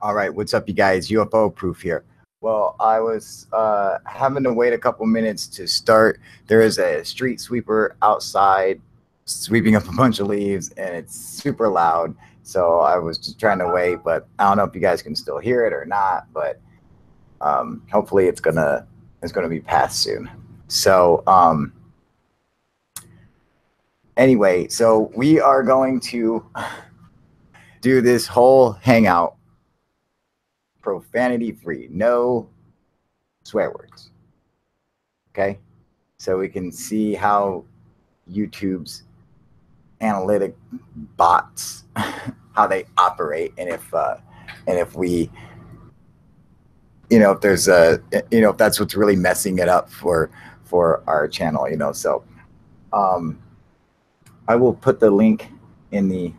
All right, what's up, you guys? UFO Proof here. Well, I was having to wait a couple minutes to start. There is a street sweeper outside sweeping up a bunch of leaves, and it's super loud. So I was just trying to wait, but I don't know if you guys can still hear it or not. But hopefully, it's gonna be past soon. So anyway, so we are going to do this whole hangout profanity free, no swear words. Okay, so we can see how YouTube's analytic bots how they operate, and if we, if there's a, if that's what's really messing it up for our channel. So um, I will put the link in the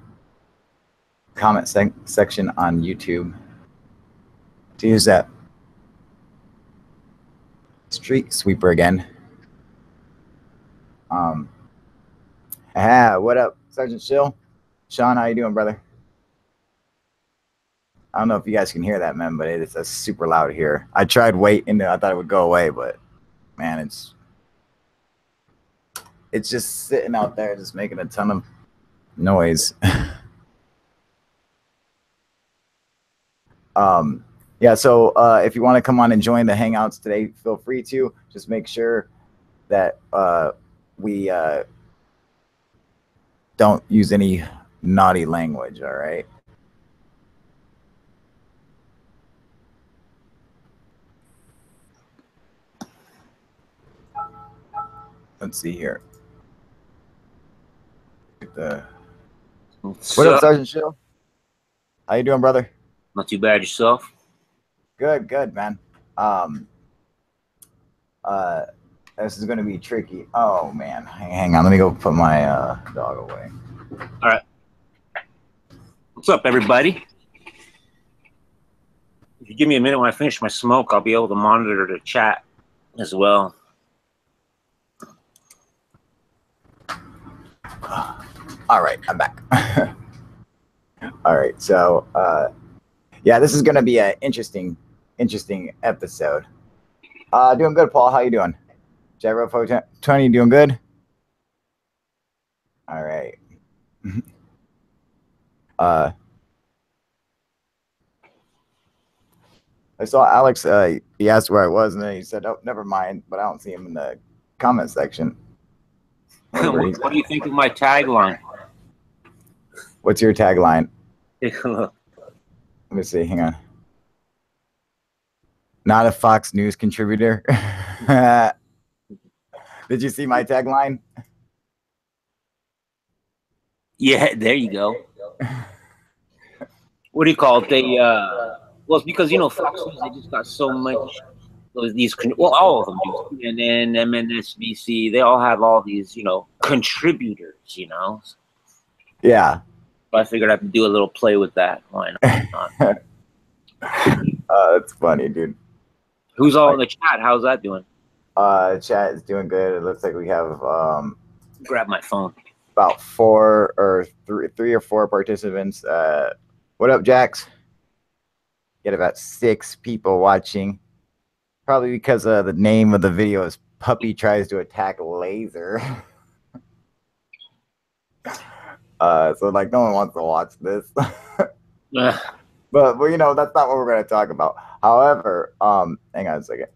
comment section on YouTube to use that street sweeper again. What up, Sergeant Shill? Sean, how you doing, brother? I don't know if you guys can hear that, man, but it's super loud here. I tried waiting, I thought it would go away, but man, it's just sitting out there, just making a ton of noise. Yeah, so if you want to come on and join the Hangouts today, feel free to. Just make sure that we don't use any naughty language, all right? Let's see here. What up, Sergeant Shill? How you doing, brother? Not too bad. Yourself? Good, man. This is gonna be tricky. Oh man, hang on. Let me go put my dog away. All right. What's up, everybody? If you give me a minute when I finish my smoke, I'll be able to monitor the chat as well. All right, I'm back. All right, so yeah, this is gonna be an interesting episode. Doing good, Paul. How you doing? Gyro Tony, doing good? All right. I saw Alex. He asked where I was, and then he said, "Oh, never mind." But I don't see him in the comment section. What do you think of my tagline? What's your tagline? Take a look. Let me see. Hang on. Not a Fox News contributor. Did you see my tagline? Yeah, there you go. What do you call it? They well, it's because Fox News, they just got so much. These, well, all of them do. CNN, MSNBC, they all have all these, contributors. Yeah. So I figured I'd do a little play with that. Why not? That's funny, dude. Who's all in the chat? How's that doing? Chat is doing good. It looks like we have grab my phone. About three or four participants. What up, Jax? Get about 6 people watching. Probably because the name of the video is Puppy Tries to Attack Laser. So like no one wants to watch this. But well, that's not what we're going to talk about. However, hang on a second.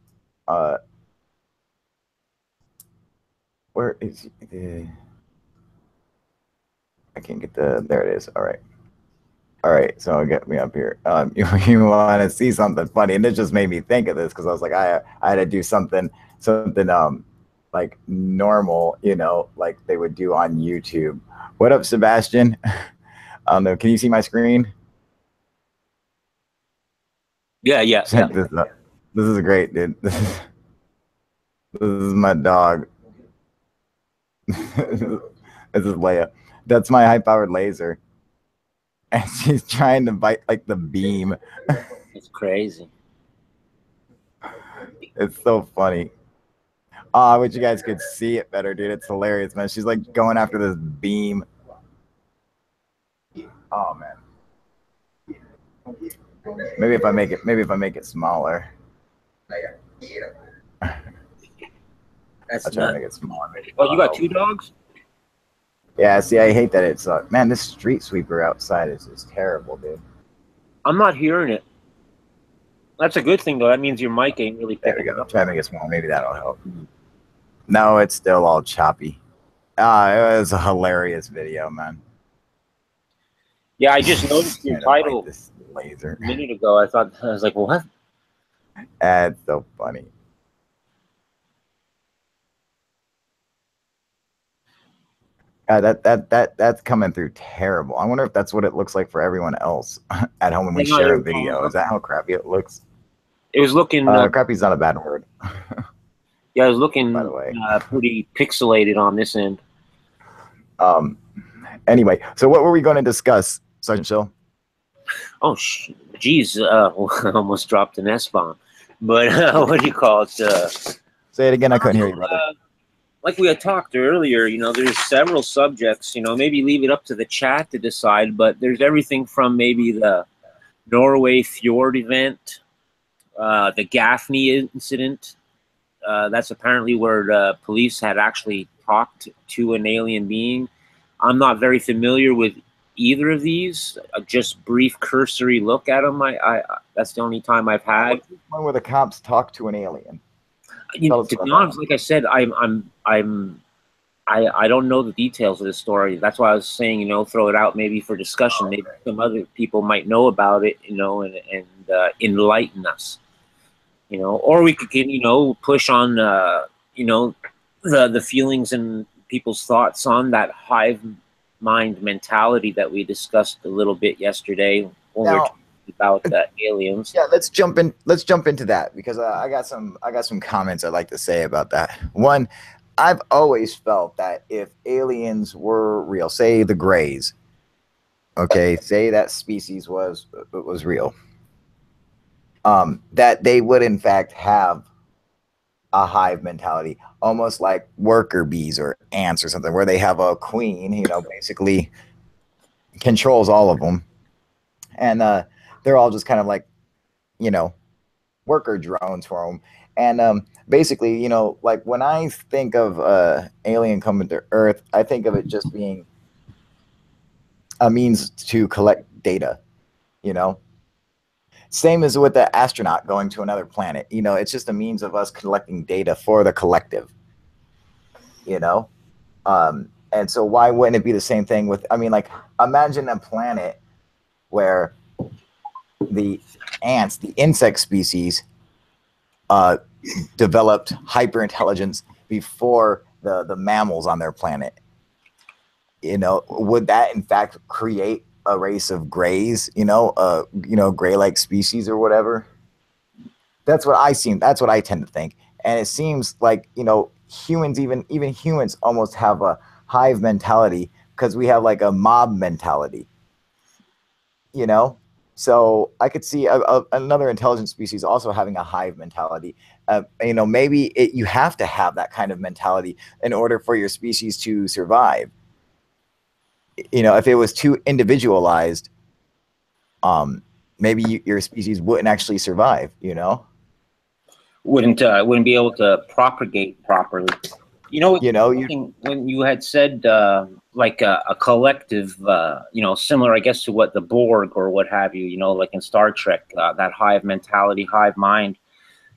Where is the? I can't get there it is. All right. So get me up here. You want to see something funny, and it just made me think of this because I was like, I had to do something like normal, like they would do on YouTube. What up, Sebastian? I don't know. Can you see my screen? Yeah. Check this out. This is great, dude. This is my dog. This is Leia. That's my high-powered laser. And she's trying to bite like the beam. It's crazy. It's so funny. I wish you guys could see it better, dude. It's hilarious, man. She's like going after this beam. Oh, man. Maybe if I make it smaller. That's I'll try to not. make it smaller. Maybe Oh, you that'll got help. two dogs? Yeah, see, I hate that it's man. This street sweeper outside is just terrible, dude. I'm not hearing it. That's a good thing though. That means your mic ain't really There we picking it go. up. Try to make it small. Maybe that'll help. No, it's still all choppy. It was a hilarious video, man. Yeah, I just noticed your I don't like title this laser. a minute ago. I was like, what? That's so funny. That's coming through terrible. I wonder if that's what it looks like for everyone else at home when we share a video. Is that how crappy it looks? It was looking. Crappy's not a bad word. Yeah, it was looking by the way. Pretty pixelated on this end. Anyway, so what were we going to discuss, Sergeant Chill? Oh, geez, almost dropped an S-bomb. But what do you call it? Say it again. I couldn't hear you, brother. Like we had talked earlier, you know, there's several subjects, you know, maybe leave it up to the chat to decide, but there's everything from maybe the Norway Fjord event, the Gaffney incident. That's apparently where the police had actually talked to an alien being. I'm not very familiar with either of these. Just brief cursory look at them. I that's the only time I've had. One where the cops talk to an alien. You know, to be honest, like I said, I don't know the details of the story. That's why I was saying, you know, throw it out maybe for discussion. Maybe some other people might know about it, you know, and enlighten us, you know, or we could, you know, push on, you know, the feelings and people's thoughts on that hive mind mentality that we discussed a little bit yesterday when we were talking about aliens. Yeah, let's jump into that because I got some comments I'd like to say about that. One, I've always felt that if aliens were real, say the Greys, okay, say that species was real, that they would in fact have a hive mentality, almost like worker bees or ants or something, where they have a queen, you know, basically controls all of them, and they're all just kind of like, you know, worker drones for them. And basically, you know, like when I think of alien coming to Earth, I think of it just being a means to collect data, you know. Same as with the astronaut going to another planet. You know, it's just a means of us collecting data for the collective, you know. And so why wouldn't it be the same thing with, I mean, like, imagine a planet where the ants, the insect species, developed hyperintelligence before the mammals on their planet. You know, would that in fact create a race of grays? You know, gray-like species or whatever. That's what I tend to think, and it seems like, you know, humans, even humans, almost have a hive mentality because we have like a mob mentality. You know. So I could see another intelligent species also having a hive mentality. You know, maybe you have to have that kind of mentality in order for your species to survive. You know, if it was too individualized, maybe your species wouldn't actually survive. You know, wouldn't be able to propagate properly. You know, when you had said like a collective, you know, similar, I guess, to what the Borg or what have you, you know, like in Star Trek, that hive mentality, hive mind.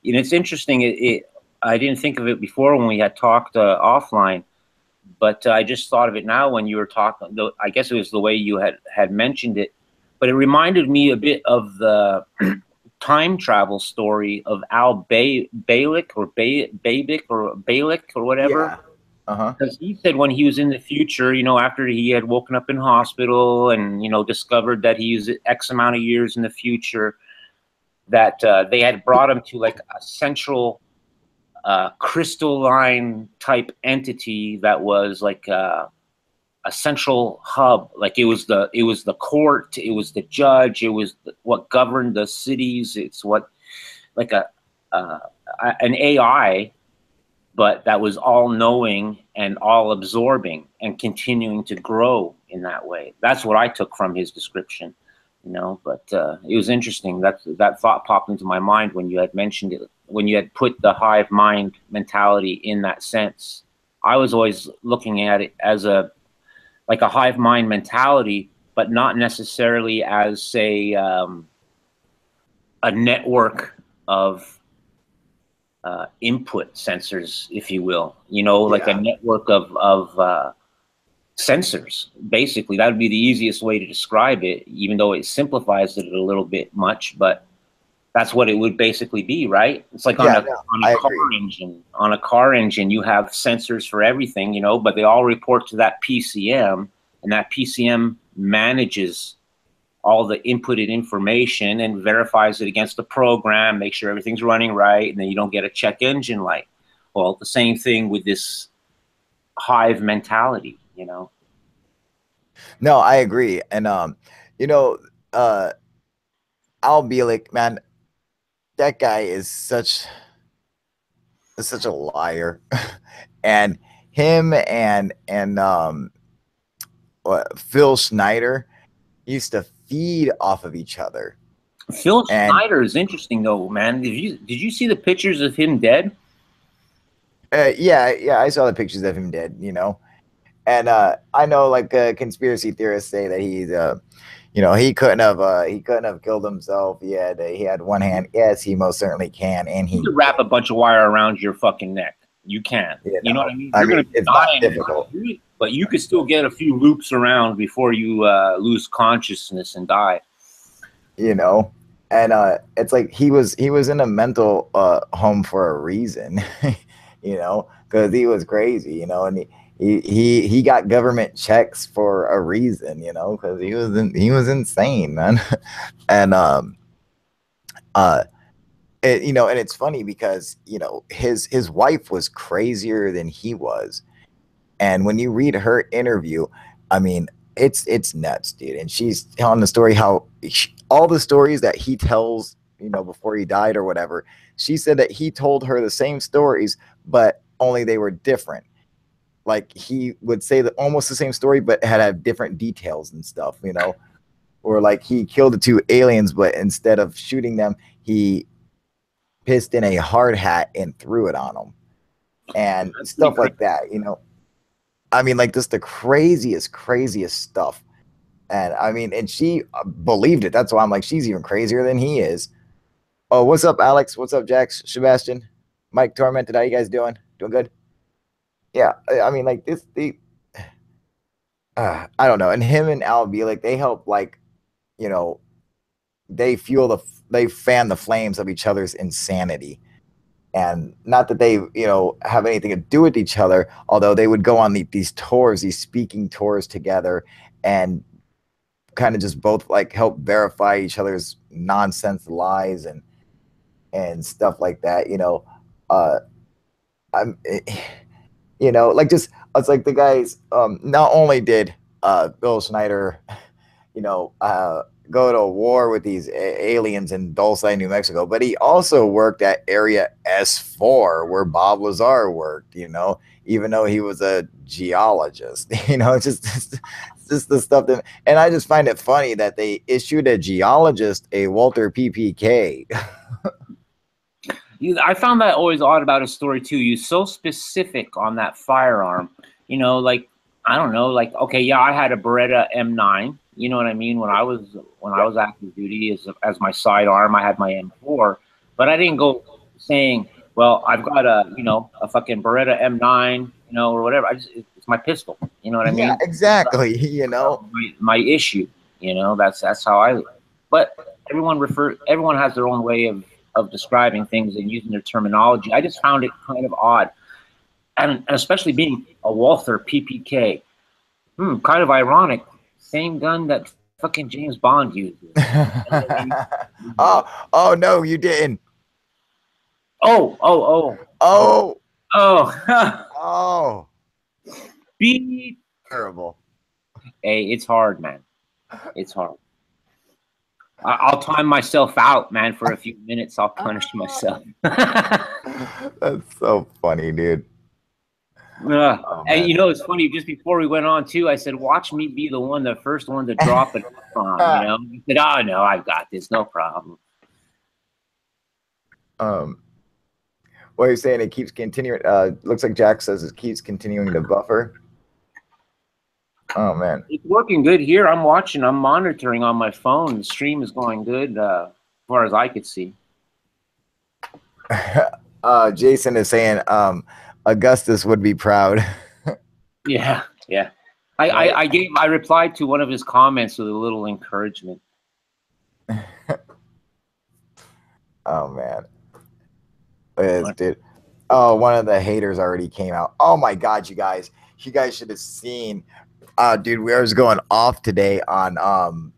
You know, it's interesting. I didn't think of it before when we had talked offline, but I just thought of it now when you were talking. I guess it was the way you had mentioned it, but it reminded me a bit of the time travel story of Al Bielek or Bielek or whatever. Yeah. Because he said when he was in the future, you know, after he had woken up in hospital and, you know, discovered that he was X amount of years in the future, that they had brought him to like a central crystalline type entity that was like a central hub. Like it was the court, it was the judge, it was what governed the cities. It's what like an AI, but that was all knowing and all absorbing and continuing to grow in that way. That's what I took from his description. you know. But it was interesting that thought popped into my mind when you had mentioned it, when you had put the hive mind mentality in that sense. I was always looking at it as a hive mind mentality, but not necessarily as, say, a network of input sensors, if you will, you know, like a network of sensors. Basically, that would be the easiest way to describe it, even though it simplifies it a little bit much, but that's what it would basically be, right? It's like on a car engine. On a car engine, you have sensors for everything, you know, but they all report to that PCM, and that PCM manages all the inputted information and verifies it against the program, make sure everything's running right, and then you don't get a check engine light. Well, the same thing with this hive mentality, you know? No, I agree. And, you know, Al Bielek, man, that guy is such a liar. And him and Phil Schneider used to feed off of each other. Phil Schneider is interesting though, man. Did you see the pictures of him dead? Yeah, I saw the pictures of him dead, you know. And I know, like, conspiracy theorists say that he's you know, he couldn't have killed himself. He had one hand. Yes, he most certainly can. And he could wrap a bunch of wire around your fucking neck. You can. You know what I mean? You're gonna it's not difficult, but you could still get a few loops around before you lose consciousness and die. You know, and it's like he was in a mental home for a reason, you know, because he was crazy, you know, and he got government checks for a reason, you know, because he was insane, man. And you know, and it's funny because, you know, his wife was crazier than he was, and when you read her interview, I mean, it's nuts, dude. And she's telling the story how all the stories that he tells, you know, before he died or whatever. She said that he told her the same stories, but only they were different. Like, he would say that almost the same story, but had different details and stuff, you know, or like he killed the two aliens, but instead of shooting them, he pissed in a hard hat and threw it on them, and stuff like that, you know. I mean, like, just the craziest stuff. And I mean, and she believed it. That's why I'm like, she's even crazier than he is. Oh, what's up, Alex? What's up, Jax? Sebastian? Mike Tormented, how you guys doing? Doing good? Yeah, I mean, like, I don't know. And him and Al Bielek, they help, like, you know, they fan the flames of each other's insanity. And not that they, you know, have anything to do with each other, although they would go on these tours, these speaking tours together, and kind of just both, like, help verify each other's nonsense lies and stuff like that, you know. You know, like, just, it's like the guys, not only did Bill Schneider, you know, go to war with these aliens in Dulce, New Mexico, but he also worked at Area S4 where Bob Lazar worked, you know, even though he was a geologist, you know, just the stuff that, and I just find it funny that they issued a geologist a Walther PPK. I found that always odd about his story too. He was so specific on that firearm, you know, like, I don't know, like, okay, yeah, I had a Beretta M9. You know what I mean? When I was active duty as my sidearm, I had my M4, but I didn't go saying, well, I've got a fucking Beretta M9, you know, or whatever. It's my pistol. You know what I mean? Yeah, exactly. You know, my issue. You know, that's how I. But everyone has their own way of describing things and using their terminology. I just found it kind of odd, and especially being a Walther PPK, kind of ironic. Same gun that fucking James Bond uses. Oh no, you didn't. Oh. Be terrible. Hey, it's hard, man. It's hard. I'll time myself out, man, for a few minutes. I'll punish myself. That's so funny, dude. Oh, And man. you know, it's funny. Just before we went on, too, I said, "Watch me be the first one to drop an F-bomb." You know, he said, "Oh no, I've got this, no problem." um, what are you saying? It keeps continuing. Looks like Jack says it keeps continuing to buffer. Oh man, It's working good here. I'm watching. I'm monitoring on my phone. The stream is going good, as far as I could see. Jason is saying Augustus would be proud. Yeah, yeah. I replied to one of his comments with a little encouragement. Oh man, dude. Oh, one of the haters already came out. Oh my god, you guys should have seen. Dude, we was going off today on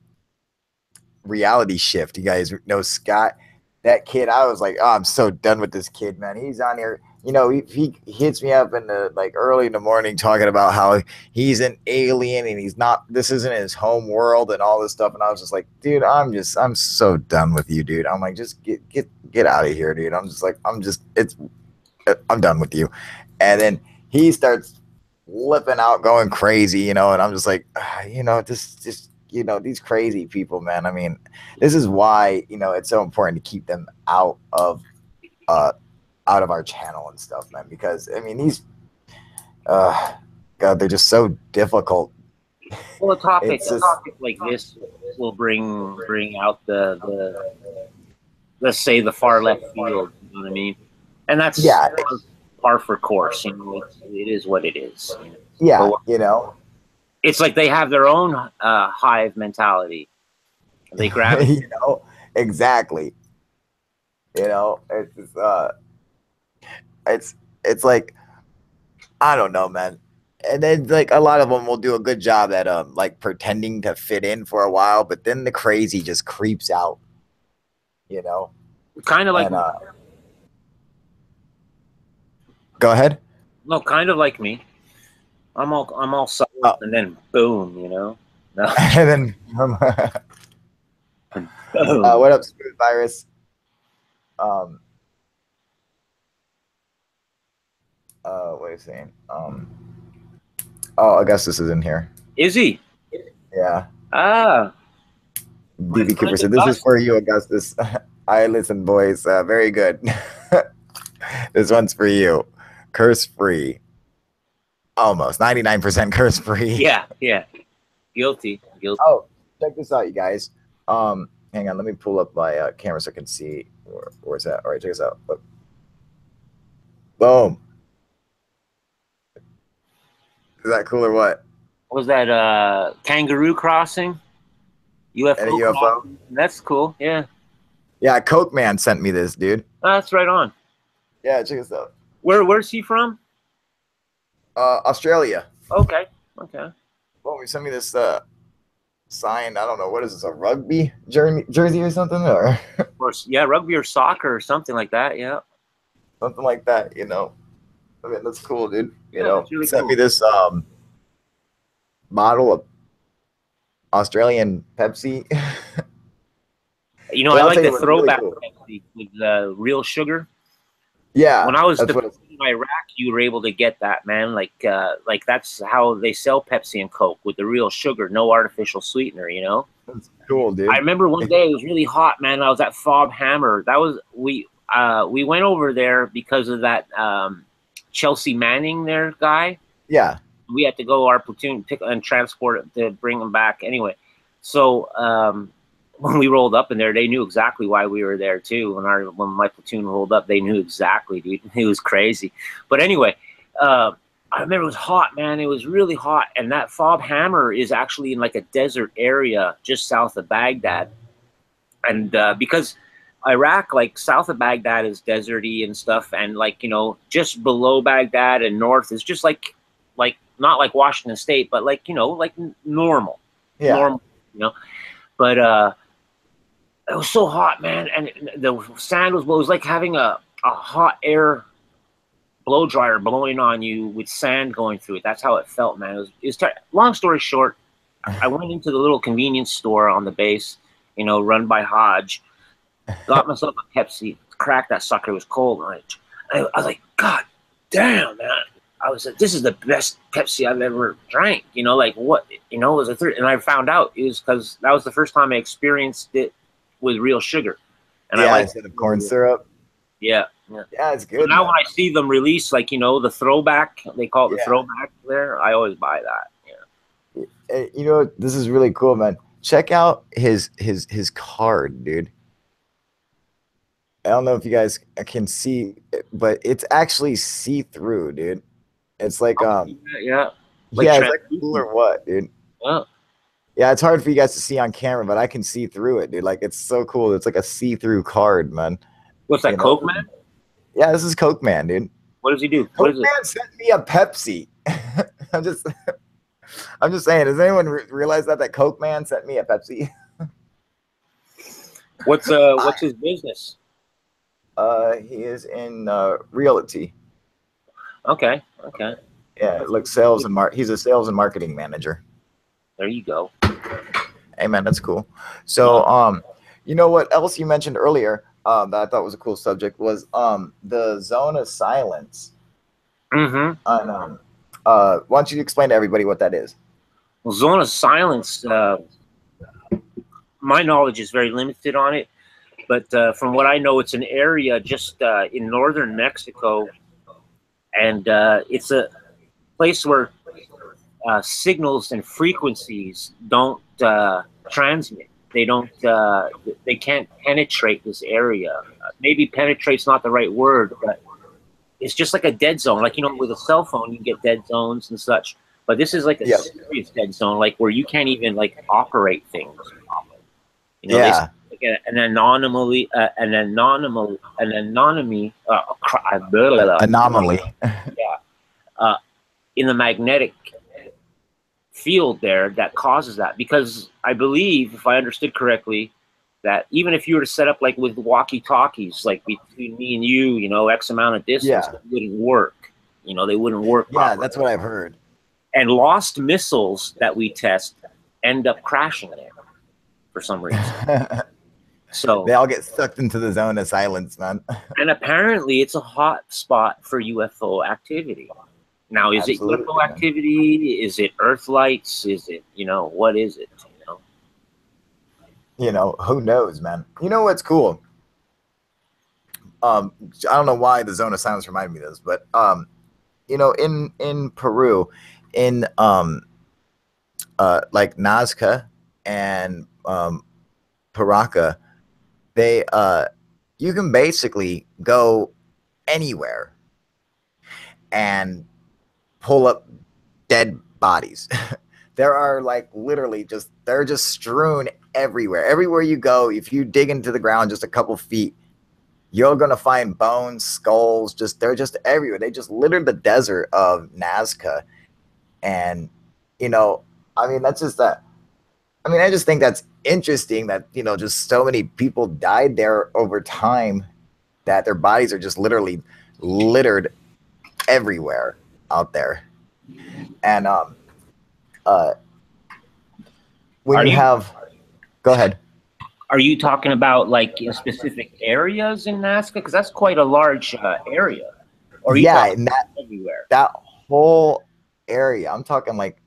Reality Shift. You guys know Scott, that kid. I was like, oh, I'm so done with this kid, man. He's on here. You know, he hits me up in the early in the morning talking about how he's an alien and he's not. This isn't his home world and all this stuff. And I was just like, dude, I'm so done with you, dude. I'm like, just get out of here, dude. I'm just like, I'm done with you. And then he starts flipping out, going crazy, you know. And I'm just like, you know, just you know, these crazy people, man. I mean, this is why, you know, it's so important to keep them out of our channel and stuff, man, because I mean, these God, they're just so difficult. Well, a topic like this will bring out the let's say the far left field, you know what I mean? And that's par for course, you know. It is what it is, you know? Yeah, but, you know, it's like they have their own hive mentality. They grab you know, exactly. You know, it's like, I don't know, man. And then like a lot of them will do a good job at like pretending to fit in for a while, but then the crazy just creeps out. You know, kind of like. And, go ahead. No, kind of like me. I'm all solid, and then boom, you know. No. And then what up, Smooth Virus? What are you saying? Augustus is in here. Is he? Yeah. DB Cooper said, "This is for you, Augustus." I listen, boys. Very good. This one's for you. Curse free. Almost 99% curse free. Yeah. Guilty. Oh, check this out, you guys. Hang on, let me pull up my camera so I can see where's that. All right, check this out. Look. Boom. Is that cool or what? What was that kangaroo crossing? UFO. And a UFO? Crossing? That's cool. Yeah. Yeah, Coke Man sent me this, dude. Oh, that's right on. Yeah, check this out. Where's he from? Australia. Okay. Well, he sent me this sign. I don't know, what is this, a rugby jersey or something, or yeah, rugby or soccer or something like that. Yeah, something like that. You know, I mean, that's cool, dude. You know, really sent cool. me this bottle of Australian Pepsi. You know, I like the throwback really cool. Pepsi with real sugar. Yeah, when I was in Iraq, you were able to get that, man. Like that's how they sell Pepsi and Coke, with the real sugar, no artificial sweetener. You know, that's cool, dude. I remember one day it was really hot, man. I was at Fob Hammer. That was we went over there because of that Chelsea Manning, their guy. Yeah, we had to go our platoon pick and transport it to bring them back. Anyway, so when we rolled up in there, they knew exactly why we were there too. When my platoon rolled up, they knew exactly, dude. It was crazy. But anyway, I remember it was hot, man. It was really hot. And that Fob Hammer is actually in like a desert area just south of Baghdad. And because Iraq, like south of Baghdad is deserty and stuff. And like, you know, just below Baghdad and north is just like not like Washington State, but like, you know, like normal. Yeah. Normal, you know. But it was so hot, man, and the sand was like having a hot air blow dryer blowing on you with sand going through it. That's how it felt, man. It was long story short, I went into the little convenience store on the base, you know, run by Hodge, got myself a Pepsi, cracked that sucker. It was cold, and I was like, God damn, man. I was like, this is the best Pepsi I've ever drank. You know, like what, you know, it was a third. And I found out it was because that was the first time I experienced it with real sugar. And I like instead of corn syrup. Yeah. Yeah, it's good. So now when I see them release, like, you know, the throwback, they call it the throwback there, I always buy that. Yeah. You know, this is really cool, man. Check out his card, dude. I don't know if you guys can see, but it's actually see-through, dude. It's like yeah, like is that cool or what, dude? Yeah, it's hard for you guys to see on camera, but I can see through it, dude. Like, it's so cool. It's like a see-through card, man. What's that, Coke Man? Yeah, this is Coke Man, dude. What does he do? Coke Man sent me a Pepsi. I'm just saying. Does anyone realize that Coke Man sent me a Pepsi? What's his business? He is in realty. Okay. Yeah, like he's a sales and marketing manager. There you go. Hey, man, that's cool. So, you know what else you mentioned earlier that I thought was a cool subject was the zone of silence. Mm-hmm. And, why don't you explain to everybody what that is? Well, zone of silence, my knowledge is very limited on it, but from what I know, it's an area just in northern Mexico, and it's a place where signals and frequencies don't transmit. They don't. They can't penetrate this area. Maybe penetrate's not the right word, but it's just like a dead zone. Like, you know, with a cell phone, you can get dead zones and such. But this is like a serious dead zone, like where you can't even like operate things. You know, like an anomaly. In the magnetic field there that causes that, because I believe, if I understood correctly, that even if you were to set up like with walkie-talkies, like between me and you, you know, X amount of distance, it wouldn't work. You know, they wouldn't work properly. Yeah, that's what I've heard. And lost missiles that we test end up crashing there for some reason. So they all get sucked into the zone of silence, man. And apparently it's a hot spot for UFO activity. Now, is it UFO activity? Is it Earth lights? Is it, you know, what is it? You know, who knows, man? You know what's cool? I don't know why the zone of silence reminded me of this, but you know, in Peru, in like Nazca and Paracas, they you can basically go anywhere and pull up dead bodies. There are like literally they're just strewn everywhere. Everywhere you go, if you dig into the ground just a couple feet, you're gonna find bones, skulls. They're just everywhere. They just littered the desert of Nazca, and you know, I mean, that's just that. I mean, I just think that's interesting that, you know, just so many people died there over time that their bodies are just literally littered everywhere out there. And when you have, go ahead. Are you talking about like in specific areas in Nazca? Because that's quite a large area. Or in everywhere. That whole area. I'm talking like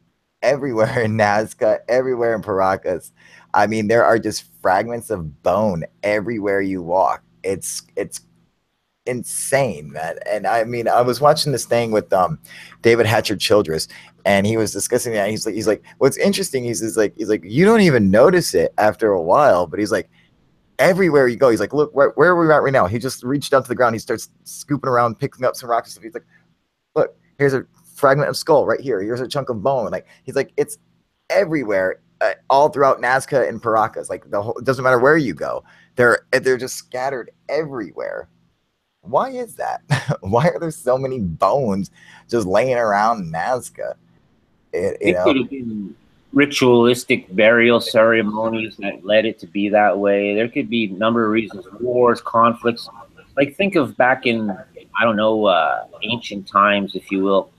everywhere in Nazca, everywhere in Paracas. I mean, there are just fragments of bone everywhere you walk. It's insane, man. And I mean, I was watching this thing with David Hatcher Childress, and he was discussing that. He's like, what's interesting is like you don't even notice it after a while, but he's like, everywhere you go, he's like, look, where are we at right now? He just reached down to the ground. He starts scooping around, picking up some rocks and stuff. He's like, look, here's a fragment of skull right here. Here's a chunk of bone. Like, he's like, it's everywhere, all throughout Nazca and Paracas. Like, it doesn't matter where you go. They're just scattered everywhere. Why is that? Why are there so many bones just laying around Nazca? It could have been ritualistic burial ceremonies that led it to be that way. There could be a number of reasons: wars, conflicts. Like, think of back in, I don't know, ancient times, if you will,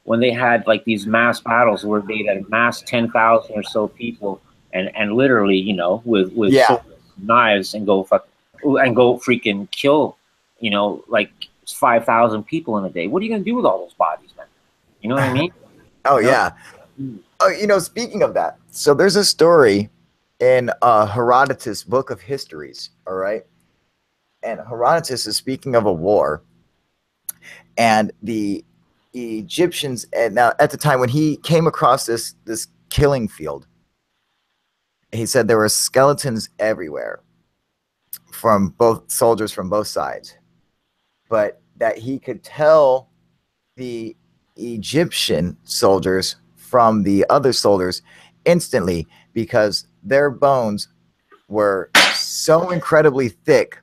when they had like these mass battles where they'd amass 10,000 or so people and literally, you know, with swords, knives and go freaking kill, you know, like 5,000 people in a day. What are you going to do with all those bodies, man? You know what I mean? Oh, yeah. Oh, you know, speaking of that, so there's a story in Herodotus' Book of Histories, all right? And Herodotus is speaking of a war, and the Egyptians, and now at the time when he came across this killing field, he said there were skeletons everywhere from both soldiers from both sides, but that he could tell the Egyptian soldiers from the other soldiers instantly because their bones were so incredibly thick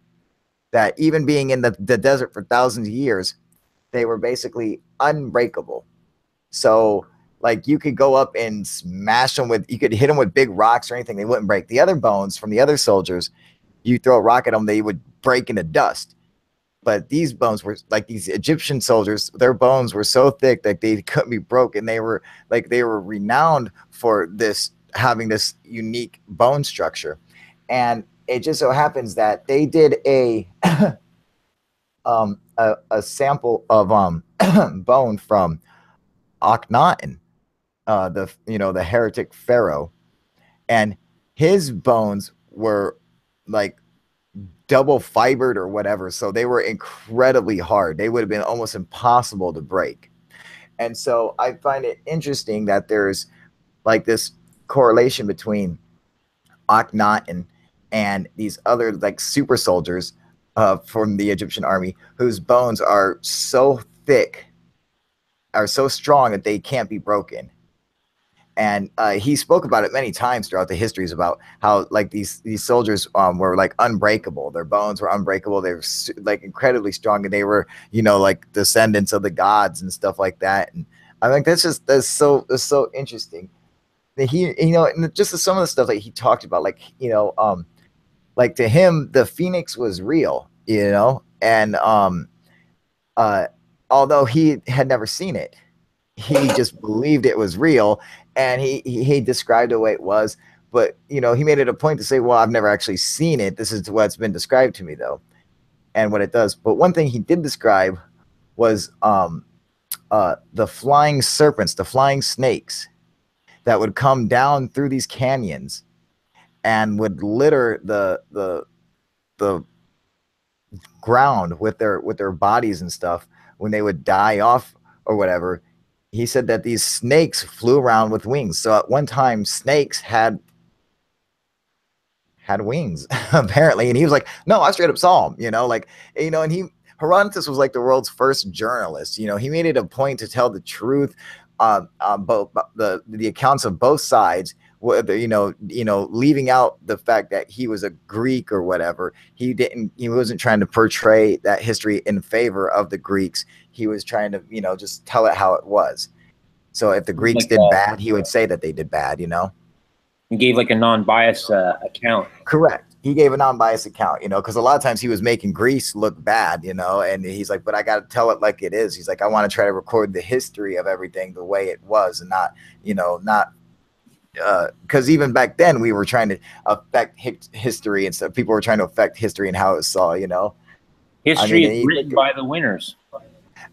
that even being in the desert for thousands of years, they were basically unbreakable. So like you could go up and smash them with, you could hit them with big rocks or anything, they wouldn't break. The other bones from the other soldiers, you throw a rock at them, they would break into dust. But these bones were like these Egyptian soldiers, their bones were so thick that they couldn't be broken. They were renowned for this, having this unique bone structure. And it just so happens that they did a sample of bone from Akhenaten, the heretic pharaoh, and his bones were like double fibered or whatever, so they were incredibly hard. They would have been almost impossible to break. And so I find it interesting that there's like this correlation between Akhenaten and these other like super soldiers from the Egyptian army whose bones are so thick, are so strong that they can't be broken. And he spoke about it many times throughout the histories about how like these soldiers were like unbreakable. Their bones were unbreakable. They were like incredibly strong, and they were, you know, like descendants of the gods and stuff like that. And I think that's so interesting. He, you know, and just some of the stuff that he talked about, like, you know, like to him the phoenix was real, you know, and although he had never seen it, he just believed it was real, and he described the way it was. But you know, he made it a point to say, well, I've never actually seen it, this is what's been described to me though, and what it does. But one thing he did describe was the flying serpents, the flying snakes that would come down through these canyons and would litter the ground with their bodies and stuff when they would die off or whatever. He said that these snakes flew around with wings. So at one time, snakes had wings, apparently. And he was like, no, I straight up saw them, you know, like, you know, and Herodotus was like the world's first journalist. You know, he made it a point to tell the truth, both the accounts of both sides, whether, you know, leaving out the fact that he was a Greek or whatever. He wasn't trying to portray that history in favor of the Greeks. He was trying to, you know, just tell it how it was. So if the Greeks did bad, he would say that they did bad, you know? He gave like a non-biased account. Correct. He gave a non-biased account, you know, because a lot of times he was making Greece look bad, you know, and he's like, but I got to tell it like it is. He's like, I want to try to record the history of everything the way it was, and not, you know, not because even back then we were trying to affect history and stuff. People were trying to affect history and how it saw, you know. History is written by the winners.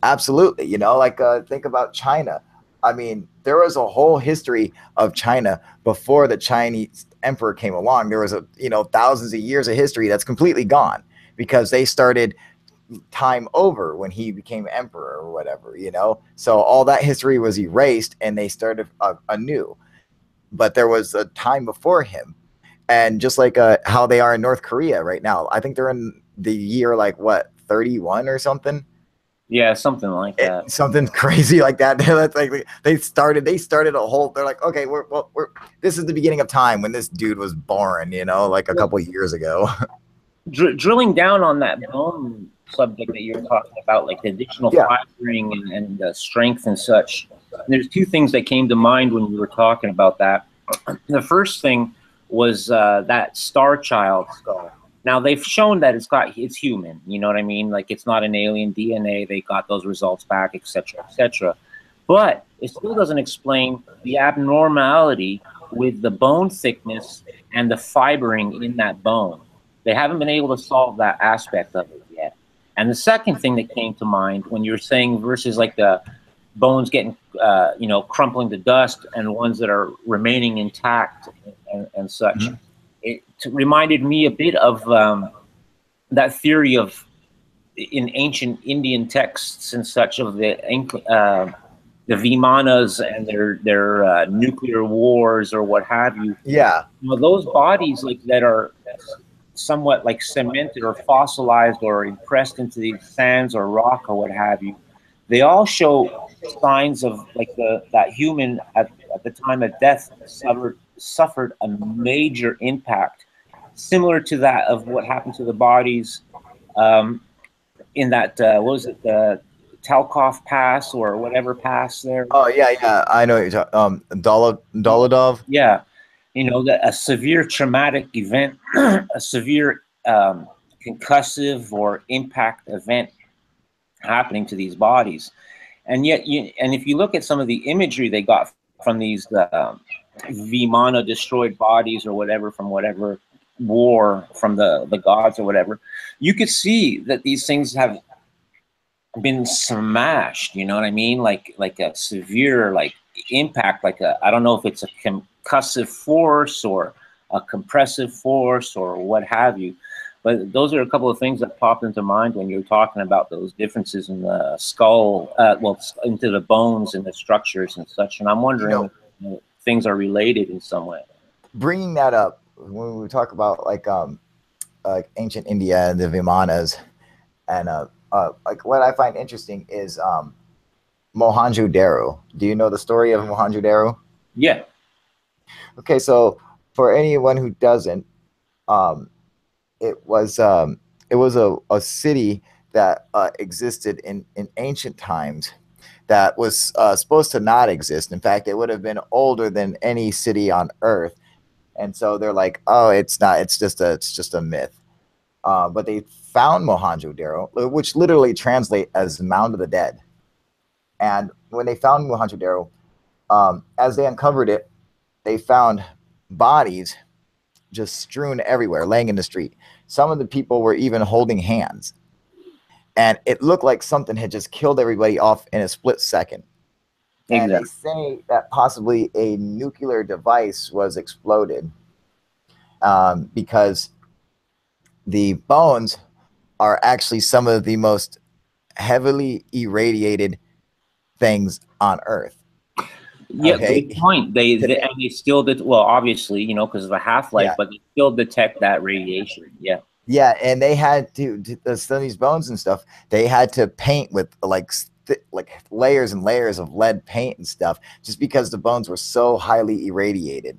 Absolutely. You know, like think about China. I mean, there was a whole history of China before the Chinese emperor came along. There was thousands of years of history that's completely gone because they started time over when he became emperor or whatever, you know. So all that history was erased and they started anew. But there was a time before him. And just like how they are in North Korea right now, I think they're in the year like what, 31 or something. Yeah, something like that. Something crazy like that. That's like they started a whole. They're like, okay, we're this is the beginning of time when this dude was born, you know, like a couple years ago. Drilling down on that bone subject that you're talking about, like the additional fibering and the strength and such. And there's two things that came to mind when you were talking about that. The first thing was that Star Child skull. Now they've shown that it's human, you know what I mean? Like it's not an alien DNA. They got those results back, etc., etc. But it still doesn't explain the abnormality with the bone thickness and the fibering in that bone. They haven't been able to solve that aspect of it yet. And the second thing that came to mind when you were saying versus like the bones getting, you know, crumpling to dust, and ones that are remaining intact and such. Mm-hmm. It reminded me a bit of that theory of in ancient Indian texts and such of the Vimanas and their nuclear wars or what have you. Yeah, you know, those bodies like that are somewhat like cemented or fossilized or impressed into these sands or rock or what have you. They all show signs of like that human at the time of death suffered a major impact, similar to that of what happened to the bodies in that what was it, the Talkov Pass or whatever pass there? Oh yeah, I know what you're talking. Dolodov. Yeah, you know, that a severe traumatic event, a severe concussive or impact event happening to these bodies, and yet if you look at some of the imagery they got from these Vimana destroyed bodies or whatever from whatever war from the gods or whatever, you could see that these things have been smashed, you know what I mean? Like a severe like impact, like I don't know if it's a concussive force or a compressive force or what have you. But those are a couple of things that popped into mind when you're talking about those differences in the skull, well, into the bones and the structures and such. And I'm wondering if things are related in some way. Bringing that up, when we talk about like ancient India and the Vimanas, and like what I find interesting is Mohenjo-Daro. Do you know the story of Mohenjo-Daro? Yeah. Okay, so for anyone who doesn't, it was a city that existed in ancient times that was supposed to not exist. In fact, it would have been older than any city on Earth. And so they're like, oh, it's not. It's just a myth. But they found Mohenjo-Daro, which literally translate as Mound of the Dead. And when they found Mohenjo-Daro, as they uncovered it, they found bodies just strewn everywhere, laying in the street. Some of the people were even holding hands. And it looked like something had just killed everybody off in a split second. And they say that possibly a nuclear device was exploded because the bones are actually some of the most heavily irradiated things on Earth. Yeah, okay. Good point. They still did well, obviously, you know, because of the half-life, but they still detect that radiation. Yeah. Yeah, and they had to study these bones and stuff. They had to paint with like layers and layers of lead paint and stuff, just because the bones were so highly irradiated.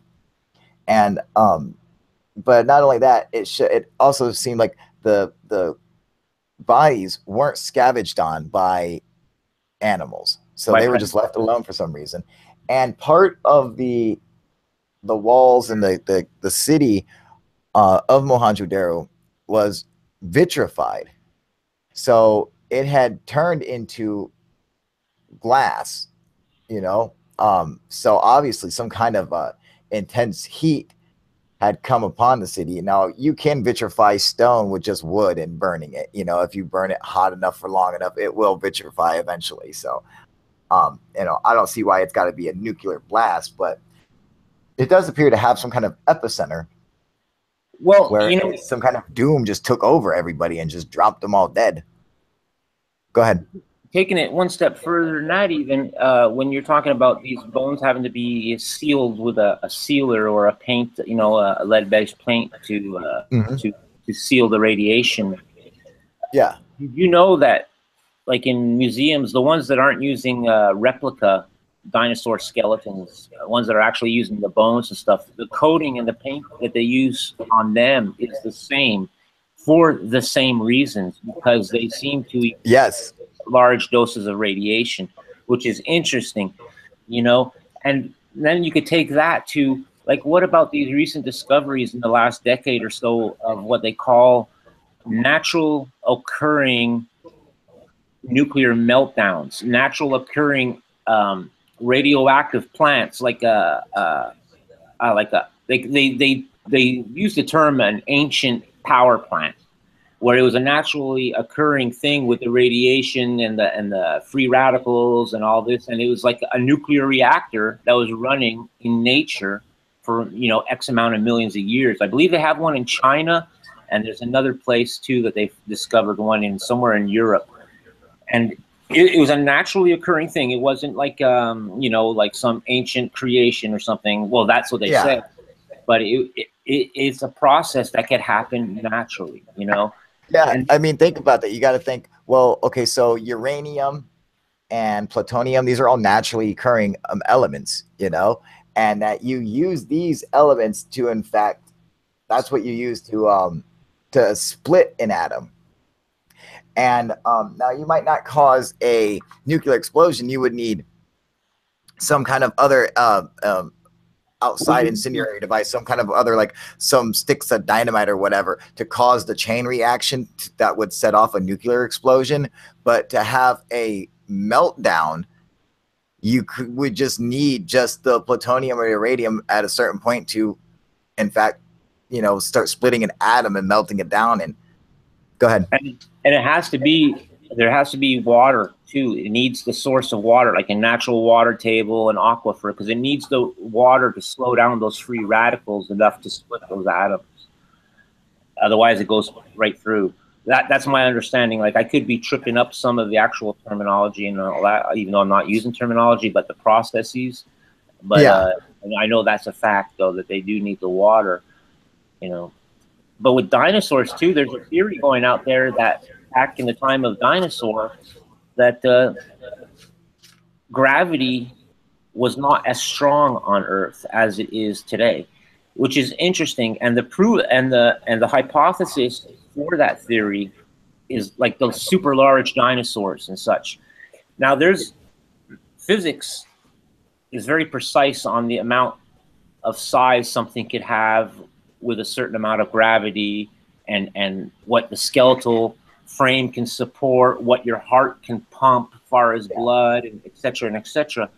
And but not only that, it also seemed like the bodies weren't scavenged on by animals, so they were just left alone for some reason. And part of the walls and the city of Mohenjo-Daro was vitrified, so it had turned into glass, you know. So obviously some kind of intense heat had come upon the city. Now you can vitrify stone with just wood and burning it. You know, if you burn it hot enough for long enough, it will vitrify eventually. So, you know, I don't see why it's got to be a nuclear blast, but it does appear to have some kind of epicenter. Well, where some kind of doom just took over everybody and just dropped them all dead. Go ahead. Taking it one step further than that, even when you're talking about these bones having to be sealed with a sealer or a paint, you know, a lead-based paint to seal the radiation. Yeah. You know that, like in museums, the ones that aren't using replica dinosaur skeletons, ones that are actually using the bones and stuff, the coating and the paint that they use on them is the same for the same reasons, because they seem to large doses of radiation, which is interesting, you know. And then you could take that to, like, what about these recent discoveries in the last decade or so of what they call natural occurring nuclear meltdowns, natural occurring radioactive plants, they use the term an ancient power plant, where it was a naturally occurring thing with the radiation and the free radicals and all this, and it was like a nuclear reactor that was running in nature for, you know, X amount of millions of years. I believe they have one in China, and there's another place too that they've discovered one in somewhere in Europe. And it was a naturally occurring thing. It wasn't like you know, like some ancient creation or something. Well, that's what they said, but it's a process that could happen naturally, you know. Yeah, and I mean, think about that. You got to think, well, okay, so uranium and plutonium, these are all naturally occurring elements, you know, and that you use these elements to, in fact, that's what you use to split an atom. And now you might not cause a nuclear explosion. You would need some kind of other outside incendiary device, some kind of other, like some sticks of dynamite or whatever, to cause the chain reaction that would set off a nuclear explosion. But to have a meltdown, you would just need just the plutonium or uranium at a certain point to, in fact, you know, start splitting an atom and melting it down. And go ahead. And it has to be, there has to be water too. It needs the source of water, like a natural water table, an aquifer, because it needs the water to slow down those free radicals enough to split those atoms. Otherwise, it goes right through. That's my understanding. Like, I could be tripping up some of the actual terminology and all that, even though I'm not using terminology, but the processes. But I know that's a fact, though, that they do need the water, you know. But with dinosaurs too, there's a theory going out there that back in the time of dinosaur, that gravity was not as strong on Earth as it is today, which is interesting. And the proof and the hypothesis for that theory is like those super large dinosaurs and such. Now, there's physics is very precise on the amount of size something could have with a certain amount of gravity, and what the skeletal frame can support, what your heart can pump as far as blood, and et cetera, and et cetera.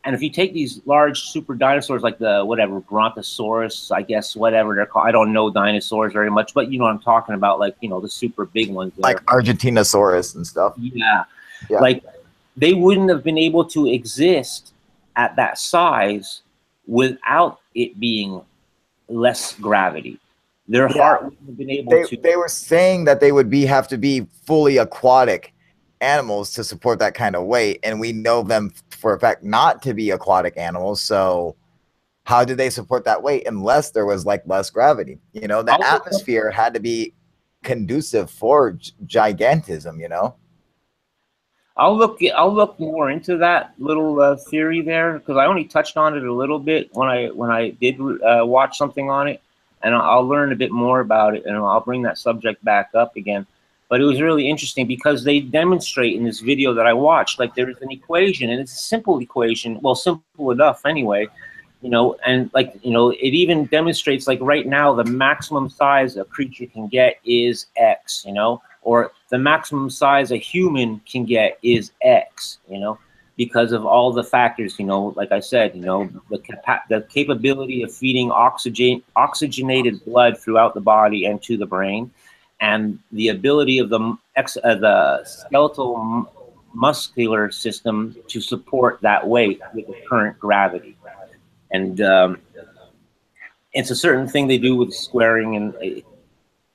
And if you take these large super dinosaurs like the whatever Brontosaurus, I guess, whatever they're called, I don't know dinosaurs very much, but you know what I'm talking about, like, you know, the super big ones there. Like Argentinosaurus and stuff. Yeah. Like, they wouldn't have been able to exist at that size without it being less gravity. Their heart wouldn't have been able to. They were saying that they would have to be fully aquatic animals to support that kind of weight, and we know them for a fact not to be aquatic animals. So how do they support that weight unless there was like less gravity? You know, the atmosphere had to be conducive for gigantism, you know. I'll look more into that little theory there, because I only touched on it a little bit when I did watch something on it, and I'll learn a bit more about it, and I'll bring that subject back up again. But it was really interesting because they demonstrate in this video that I watched, like, there is an equation, and it's a simple equation, well, simple enough anyway, you know, and like, you know, it even demonstrates, like, right now the maximum size a creature can get is X, you know, or the maximum size a human can get is X, you know, because of all the factors, you know, like I said, you know, the capability of feeding oxygenated blood throughout the body and to the brain, and the ability of the skeletal muscular system to support that weight with the current gravity. And it's a certain thing they do with squaring, and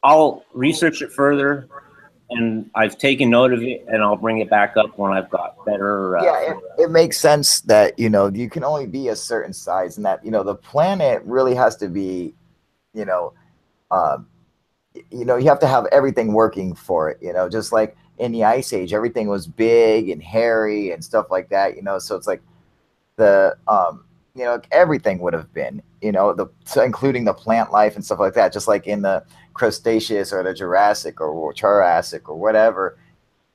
I'll research it further, and I've taken note of it, and I'll bring it back up when I've got better. It makes sense that, you know, you can only be a certain size, and that, you know, the planet really has to be, you know, you have to have everything working for it, you know, just like in the Ice Age, everything was big and hairy and stuff like that, you know, so it's like the, you know, everything would have been, you know, so including the plant life and stuff like that, just like in the Cretaceous or the Jurassic or Triassic or whatever,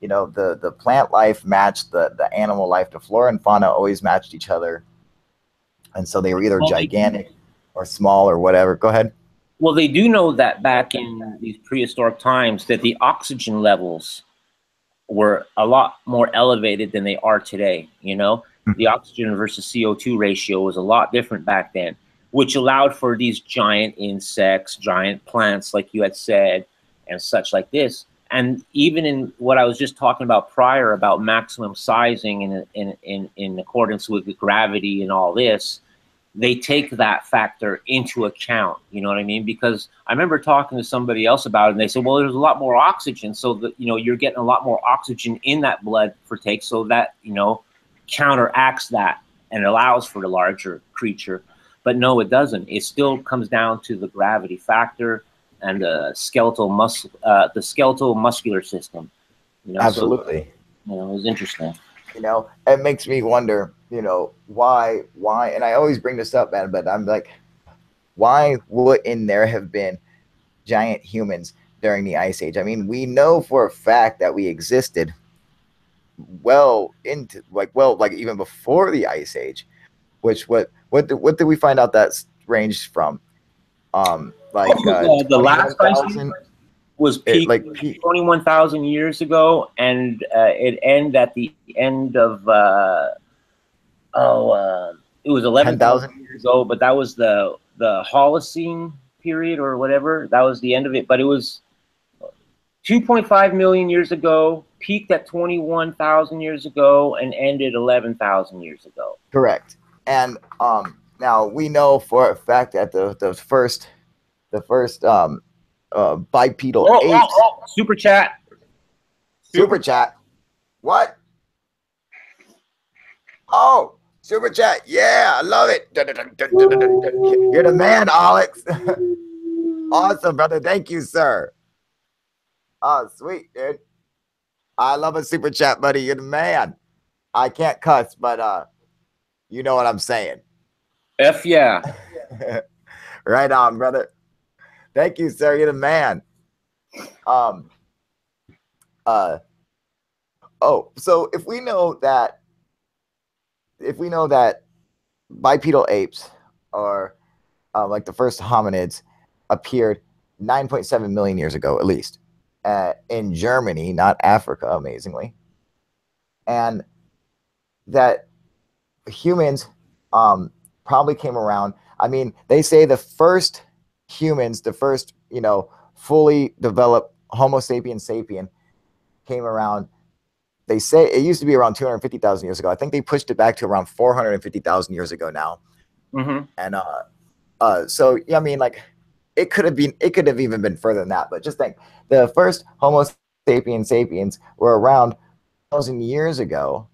you know, the plant life matched the animal life. The flora and fauna always matched each other. And so they were either gigantic or small or whatever. Go ahead. Well, they do know that back in these prehistoric times that the oxygen levels were a lot more elevated than they are today, you know? The oxygen versus CO2 ratio was a lot different back then, which allowed for these giant insects, giant plants, like you had said, and such like this. And even in what I was just talking about prior about maximum sizing in accordance with the gravity and all this, they take that factor into account. You know what I mean? Because I remember talking to somebody else about it, and they said, well, there's a lot more oxygen, so that, you know, you're getting a lot more oxygen in that blood for take, so that, you know, counteracts that and allows for the larger creature. But no, it doesn't. It still comes down to the gravity factor and the skeletal muscular system. You know, absolutely. So, you know, it was interesting. You know, it makes me wonder, you know, why, and I always bring this up, man, but I'm like, why wouldn't there have been giant humans during the Ice Age? I mean, we know for a fact that we existed well into like even before the Ice Age, which what did we find out that ranged from? The last Ice Age was peaked like 21,000 years ago, and it ended at the end of it was 11,000 years ago, but that was the Holocene period or whatever. That was the end of it, but it was 2.5 million years ago, peaked at 21,000 years ago, and ended 11,000 years ago. Correct. And now we know for a fact that the first bipedal apes. Super chat. Super chat. What? Oh, super chat. Yeah, I love it. You're the man, Alex. Awesome, brother. Thank you, sir. Oh, sweet, dude. I love a super chat, buddy. You're the man. I can't cuss, but you know what I'm saying. F yeah. Right on, brother. Thank you, sir. You're the man. So if we know that bipedal apes are like the first hominids appeared 9.7 million years ago, at least, in Germany, not Africa, amazingly, and that humans probably came around. I mean, they say the first humans, the first, you know, fully developed Homo sapiens sapien came around. They say it used to be around 250,000 years ago. I think they pushed it back to around 450,000 years ago now. Mm-hmm. And so yeah, I mean, like it could have even been further than that. But just think, the first Homo sapiens were around 1,000 years ago.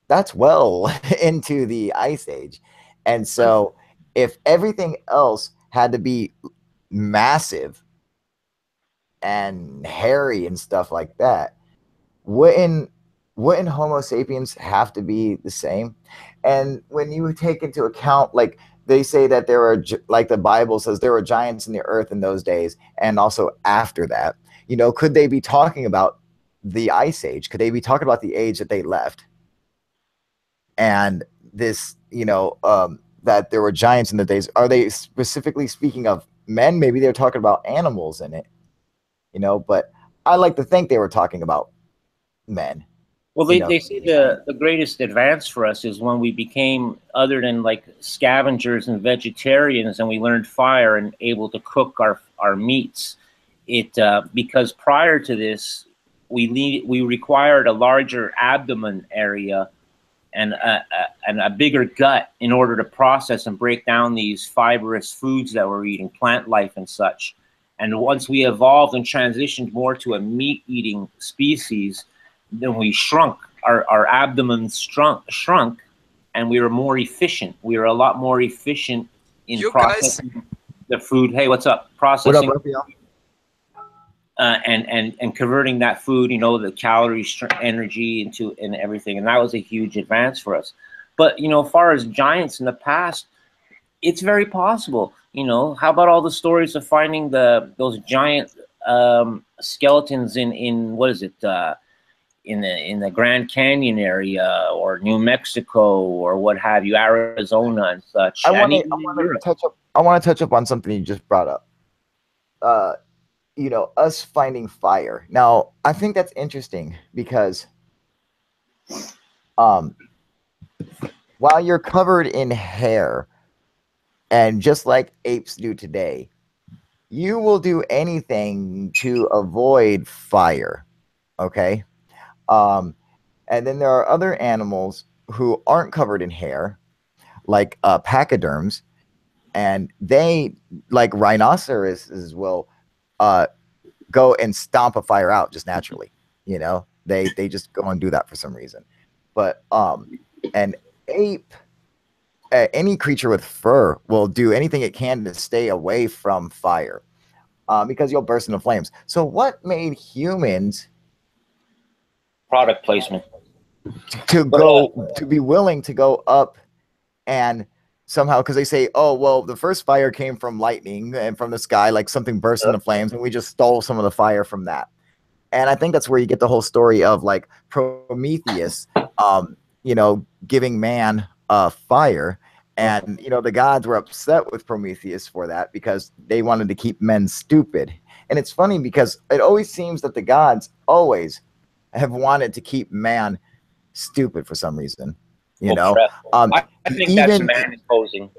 That's well into the Ice Age, and so if everything else had to be massive and hairy and stuff like that, wouldn't Homo sapiens have to be the same? And when you take into account, like they say that there were, like the Bible says, there were giants in the earth in those days, and also after that, you know, could they be talking about the Ice Age? Could they be talking about the age that they left? And this, you know, that there were giants in the days. Are they specifically speaking of men? Maybe they're talking about animals in it, you know, but I like to think they were talking about men. Well, they say the greatest advance for us is when we became, other than like scavengers and vegetarians, and we learned fire and able to cook our meats. Because prior to this, we required a larger abdomen area and a bigger gut in order to process and break down these fibrous foods that we're eating, plant life and such. And once we evolved and transitioned more to a meat-eating species, then we shrunk. Our abdomen shrunk, and we were more efficient. We were a lot more efficient in processing the food. Hey, what's up? Processing. What up, and converting that food, you know, the calories, energy into and everything, and that was a huge advance for us. But you know, as far as giants in the past, it's very possible. You know, how about all the stories of finding those giant skeletons in what is it, in the Grand Canyon area or New Mexico or what have you, Arizona and such. I want to touch up on something you just brought up. You know, us finding fire. Now, I think that's interesting because while you're covered in hair, and just like apes do today, you will do anything to avoid fire. Okay. And then there are other animals who aren't covered in hair, like pachyderms, and they, like rhinoceroses, will uh, go and stomp a fire out just naturally. You know, they just go and do that for some reason. But an ape, any creature with fur, will do anything it can to stay away from fire, because you'll burst into flames. So, what made humans Product placement to be willing to go up and somehow, because they say, oh well, the first fire came from lightning and from the sky, like something burst into flames, and we just stole some of the fire from that. And I think that's where you get the whole story of like Prometheus, you know, giving man fire. And, you know, the gods were upset with Prometheus for that because they wanted to keep men stupid. And it's funny because it always seems that the gods always have wanted to keep man stupid for some reason. You know, I think that's man imposing.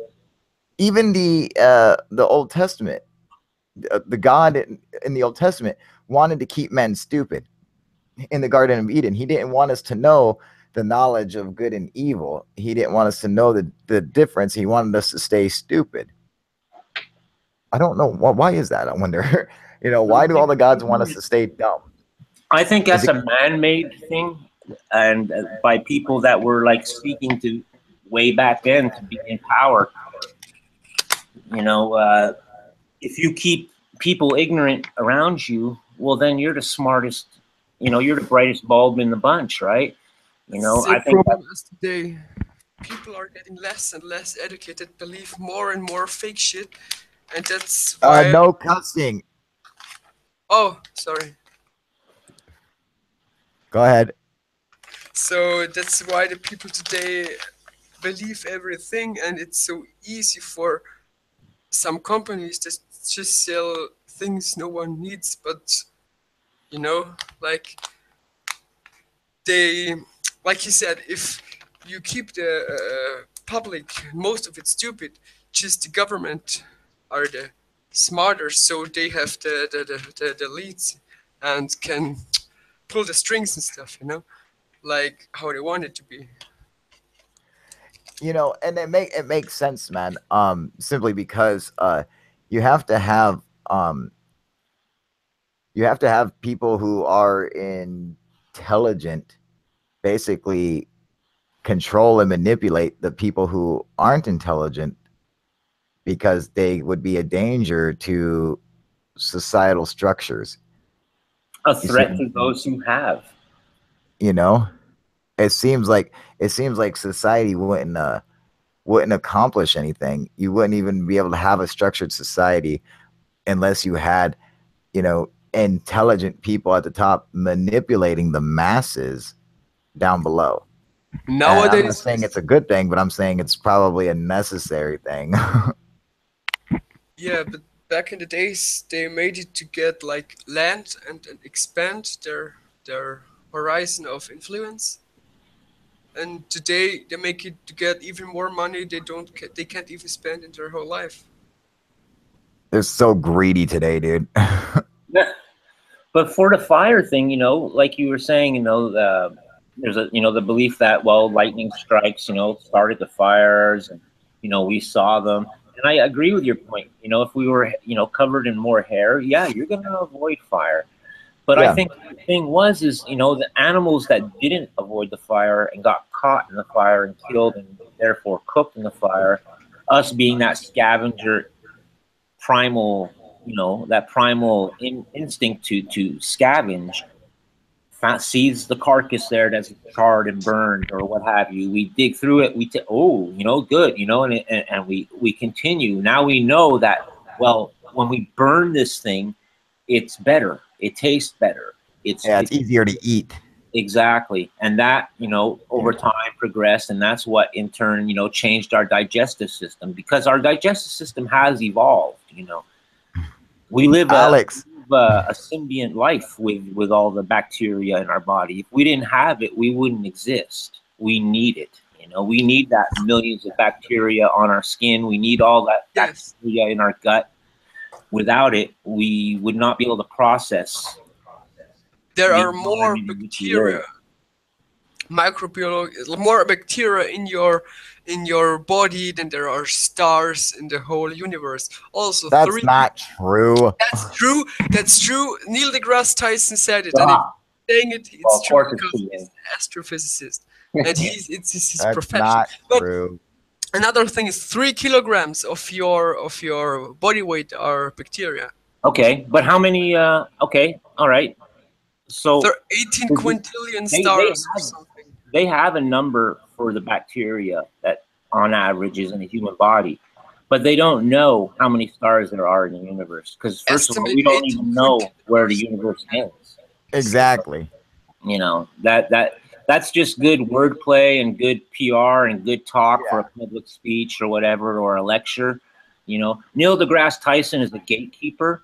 Even the Old Testament, the God in the Old Testament wanted to keep men stupid. In the Garden of Eden, he didn't want us to know the knowledge of good and evil. He didn't want us to know the difference. He wanted us to stay stupid. I don't know why is that. I wonder. You know, why do all the gods want us to stay dumb? I think that's a man-made thing, and by people that were like speaking to way back then to be in power. You know, if you keep people ignorant around you, well, then you're the smartest. You know, you're the brightest bulb in the bunch, right? You know, I think as today, people are getting less and less educated, believe more and more fake shit, and that's why. No cussing. Oh, sorry. Go ahead. So that's why the people today believe everything, and it's so easy for some companies to just sell things no one needs. But you know, like you said, if you keep the public, most of it stupid, just the government are the smarter, so they have the leads and can pull the strings and stuff, you know, like how they want it to be. You know, and it makes sense, man. Simply because you have to have people who are intelligent basically control and manipulate the people who aren't intelligent, because they would be a danger to societal structures. A threat to those who have. You know, it seems like society wouldn't accomplish anything. You wouldn't even be able to have a structured society unless you had, you know, intelligent people at the top manipulating the masses down below. Nowadays, I'm not saying it's a good thing, but I'm saying it's probably a necessary thing. Yeah, but back in the days, they made it to get like land and expand their horizon of influence. And today they make it to get even more money they can't even spend in their whole life. They're so greedy today, dude. But for the fire thing, you know, like you were saying, you know, there's the belief that, well, lightning strikes, you know, started the fires, and, you know, we saw them. And I agree with your point. You know, if we were, you know, covered in more hair, yeah, you're going to avoid fire. But yeah. I think the thing is, you know, the animals that didn't avoid the fire and got caught in the fire and killed and therefore cooked in the fire, us being that scavenger primal, you know, that primal instinct to scavenge, sees the carcass there that's charred and burned or what have you. We dig through it. Oh, you know, good, you know, and we continue. Now we know that, well, when we burn this thing, it's better. It tastes better. It's easier to eat. Exactly. And that, you know, over time progressed, and that's what in turn, you know, changed our digestive system, because our digestive system has evolved, you know. We live a symbiont life with all the bacteria in our body. If we didn't have it, we wouldn't exist. We need it. You know, we need that millions of bacteria on our skin. We need all that bacteria in our gut. Without it, we would not be able to process. There are more bacteria, microbiology, more bacteria in your body than there are stars in the whole universe. Also, that's not true. That's true. That's true. Neil deGrasse Tyson said it, and saying it's true because he's an astrophysicist, and it's his profession. Not true. But another thing is 3 kilograms of your body weight are bacteria. Okay, but how many? Okay, all right. So there are 18 quintillion stars or something. They have a number for the bacteria that, on average, is in the human body, but they don't know how many stars there are in the universe. Because first of all, we don't even know where the universe ends. Exactly. You know, that's just good wordplay and good PR and good talk for a public speech or whatever, or a lecture. You know, Neil deGrasse Tyson is a gatekeeper.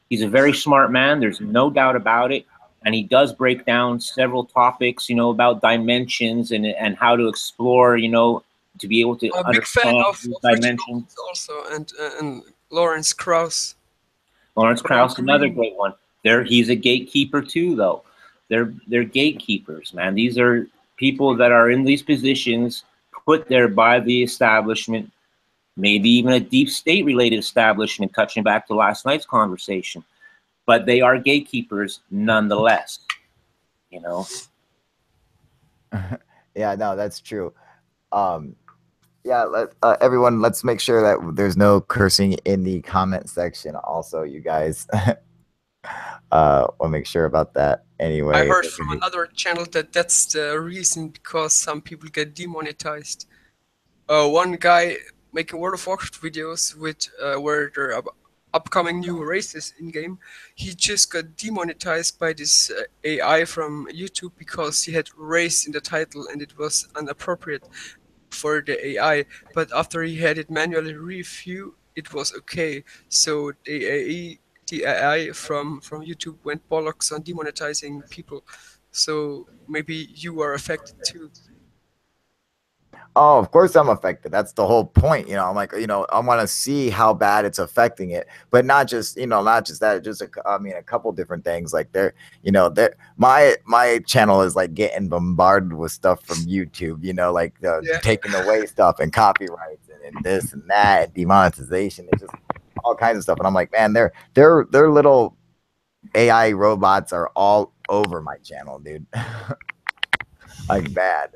He's a very smart man. There's no doubt about it. And he does break down several topics, you know, about dimensions and how to explore, you know, to be able to understand dimensions. Also, and Lawrence Krauss. Lawrence Krauss, another great one. He's a gatekeeper too, though. They're gatekeepers, man. These are people that are in these positions put there by the establishment, maybe even a deep state related establishment, touching back to last night's conversation. But they are gatekeepers nonetheless, you know? Yeah, no, that's true. Yeah, everyone, let's make sure that there's no cursing in the comment section. Also, you guys, we'll make sure about that. Anyway, I heard from another channel that that's the reason, because some people get demonetized. One guy making World of Warcraft videos with where there are upcoming new races in game, he just got demonetized by this AI from YouTube because he had race in the title and it was inappropriate for the AI. But after he had it manually review, it was okay. So the AI from YouTube went bollocks on demonetizing people. So maybe you are affected too. Oh, of course I'm affected. That's the whole point. You know, I'm like, you know, I want to see how bad it's affecting it, but not just, you know, not just that, just, a couple different things. Like my channel is like getting bombarded with stuff from YouTube, you know, like taking away stuff and copyrights and this and that, and demonetization. It's just all kinds of stuff. And I'm like, man, their little AI robots are all over my channel, dude. Like bad.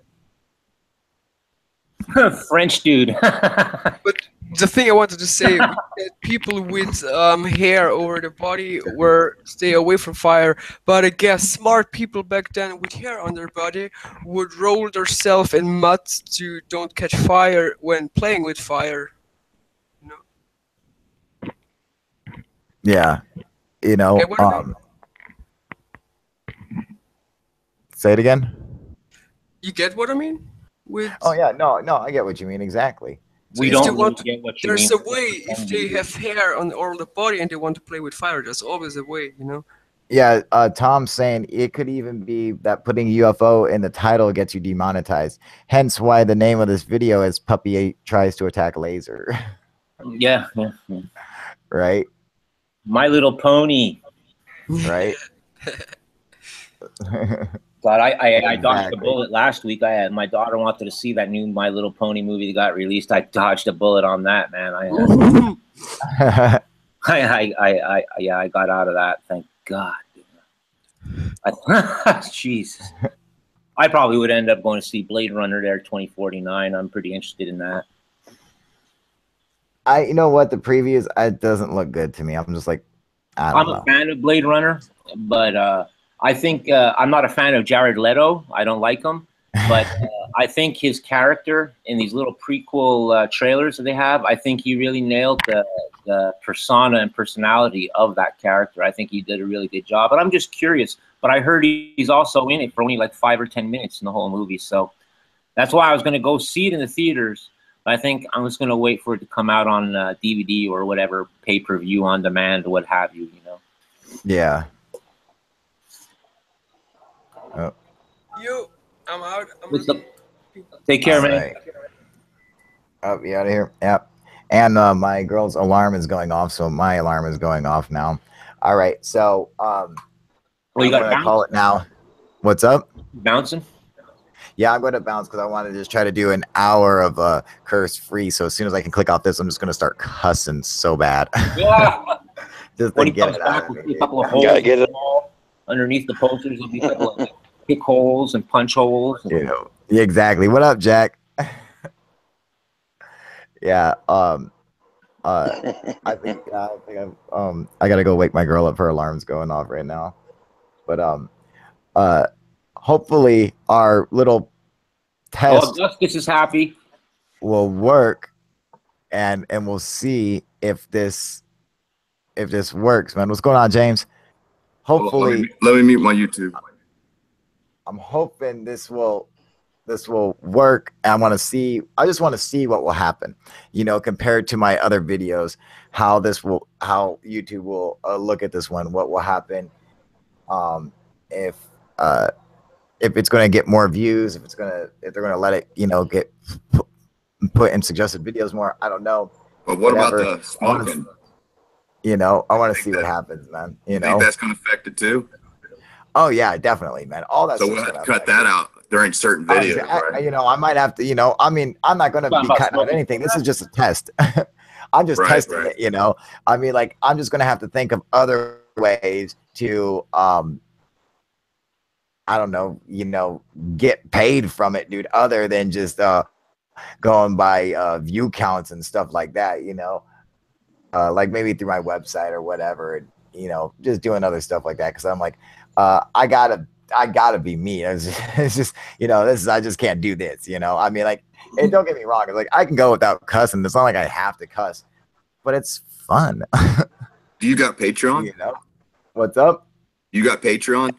French dude. But the thing I wanted to say, that people with hair over the body were stay away from fire. But I guess smart people back then with hair on their body would roll themselves in mud to don't catch fire when playing with fire. You know? Yeah, you know. Okay, say it again. You get what I mean? Oh yeah, no, I get what you mean exactly. We don't get what you mean. There's a way if they have hair on all the body and they want to play with fire. There's always a way, you know. Yeah, Tom's saying it could even be that putting UFO in the title gets you demonetized. Hence why the name of this video is "Puppy Tries to Attack Laser." Yeah. Right. My Little Pony. Right. But I dodged a bullet last week. My daughter wanted to see that new My Little Pony movie that got released. I dodged a bullet on that, man. I got out of that. Thank God. Jesus. I probably would end up going to see Blade Runner there 2049. I'm pretty interested in that. You know what? The previews, it doesn't look good to me. I'm just like, I'm a fan of Blade Runner, but I think I'm not a fan of Jared Leto. I don't like him, but I think his character in these little prequel trailers that they have, I think he really nailed the persona and personality of that character. I think he did a really good job. But I'm just curious. But I heard he's also in it for only like 5 or 10 minutes in the whole movie. So that's why I was going to go see it in the theaters. But I think I'm just going to wait for it to come out on DVD or whatever, pay-per-view on demand or what have you, you know? Yeah. Oh. I'm out. Take care, man. Right. Oh, you out of here. Yep. And my girl's alarm is going off, so my alarm is going off now. All right, so well, you got to call it now. What's up? Bouncing? Yeah, I'm going to bounce because I want to just try to do an hour of curse free. So as soon as I can click off this, I'm just going to start cussing so bad. Yeah. Just to get it out of me. A couple of holes get it underneath the posters. There'll be a couple of pick holes and punch holes. You know, exactly. What up, Jack? Yeah. I think I gotta go wake my girl up. Her alarm's going off right now. But hopefully our little test Justice is happy. Will work, and we'll see if this works, man. What's going on, James? Hopefully, let me mute my YouTube. I'm hoping this will work. And I just want to see what will happen, you know, compared to my other videos, how YouTube will look at this one, what will happen, if it's going to get more views, if they're going to let it, you know, get put in suggested videos more. I don't know. But what about the smoking? You know, I want to see what happens, man. You know, think that's going to affect it too? Oh yeah, definitely, man. All that. So we'll have to cut that out during certain videos. Right? You know, I might have to. You know, I mean, I'm not going to be cutting out anything. This is just a test. I'm just testing it. You know, I mean, like, I'm just going to have to think of other ways to, I don't know, you know, get paid from it, dude. Other than just going by view counts and stuff like that. You know. Like maybe through my website or whatever, and, you know, just doing other stuff like that. Because I'm like, I gotta be me. It's just, you know, I just can't do this. You know, I mean, like, and don't get me wrong. Like, I can go without cussing. It's not like I have to cuss, but it's fun. Do you got Patreon? You know, what's up? You got Patreon?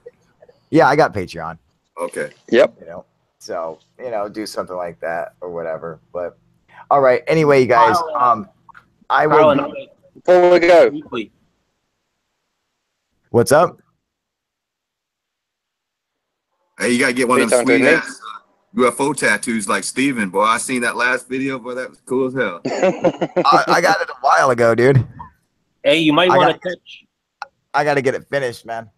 Yeah, I got Patreon. Okay. Yep. You know, so, you know, do something like that or whatever. But all right. Anyway, you guys, I will. Before we go, what's up? Hey, you gotta get one of them sweet ass UFO tattoos like Steven. Boy, I seen that last video. Boy, that was cool as hell. I got it a while ago, dude. Hey, you might want to touch. I got to get it finished, man.